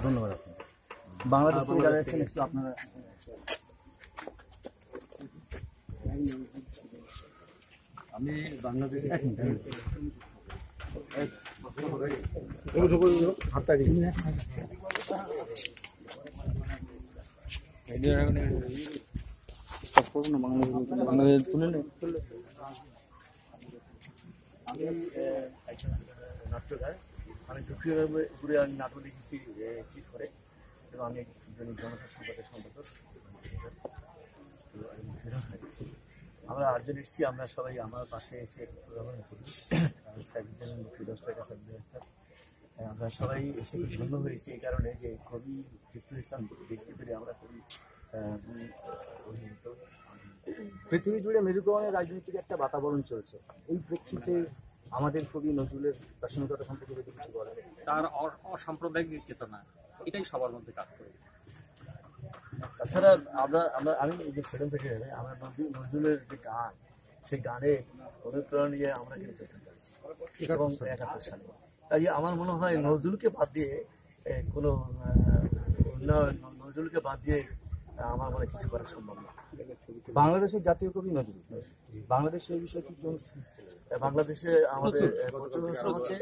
ধন্যবাদ আপনাকে। বাংলাদেশ থেকে যারা এসেছেন একটু আপনারা আমি বাংলাদেশ হাতটা দিন। বাংলাদেশ তুলে নেন। আমি একজন নাট্যকার। আমি দুঃখী ঘুরে আমি নাটক লিখেছি ঠিক করে, এবং আমি একজন জনতা সংবাদের সম্পাদক। আমরা আটজন এসেছি, আমরা সবাই আমার পাশে এসে প্রোগ্রাম করি। আমরা সবাই এসে খুব ধন্য হয়েছি এই কারণে যে কবি চিত্র ইসলাম দেখতে পেরে আমরা খুবই অভিভূত। পৃথিবী জুড়ে মেরুকরণের রাজনৈতিক একটা বাতাবরণ চলছে, এই প্রেক্ষিতে আমাদের কবি নজরুলের দার্শনিকতা সম্পর্কে যদি কিছু বলেন। তার অসাম্প্রদায়িক চেতনা এটাই সবার মধ্যে কাজ করে। তাছাড়া আমি যে ফ্রিডম থেকে আমরা নজরুলের যে গান, সেই গানে অনুপ্রেরণা নিয়ে আমরা কিন্তু চেষ্টা করেছি এবং 71 সালে। তাই আমার মনে হয় নজরুলকে বাদ দিয়ে কোনো উন্নয়ন, নজরুলকে বাদ দিয়ে আমার মনে কিছু করা সম্ভব না। বাংলাদেশের জাতীয় কবি নজরুল, বাংলাদেশে এই বিষয়ে কি অনুষ্ঠান? বাংলাদেশে আমাদের প্রচুর অনুষ্ঠান হচ্ছে,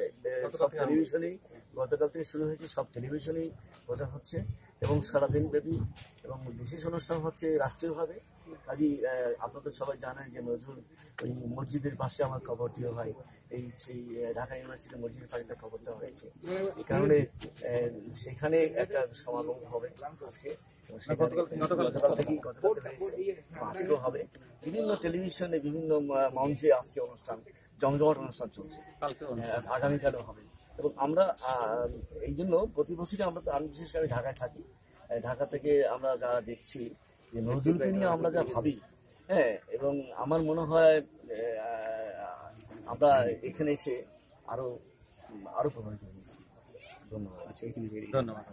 সব টেলিভিশনেই গতকাল থেকে শুরু হয়েছে, সব টেলিভিশনেই বোঝা হচ্ছে এবং সারাদিন ব্যাপী, এবং বিশেষ অনুষ্ঠান হচ্ছে রাষ্ট্রীয়ভাবে। কাজেই আপনাদের সবাই জানেন যে নজরুল ওই মসজিদের পাশে আমার কবরটিও হয়, সেই ঢাকা ইউনিভার্সিটির মসজিদের পাশে খবর দেওয়া হয়েছে। এই কারণে সেখানে একটা সমাগম হবে আজকে, গতকাল থেকেই আজকেও হবে। বিভিন্ন টেলিভিশনে বিভিন্ন মঞ্চে আজকে অনুষ্ঠান, জমজমাট অনুষ্ঠান চলছে, আগামীকালও হবে। এবং আমরা এই জন্য প্রতি বছরই আমি বিশেষ করে ঢাকায় থাকি, ঢাকা থেকে আমরা যারা দেখছি যে নজরুলকে নিয়ে আমরা যা ভাবি, হ্যাঁ, এবং আমার মনে হয় আমরা এখানে এসে আরো প্রভাবিত হয়েছি। ধন্যবাদ। ধন্যবাদ।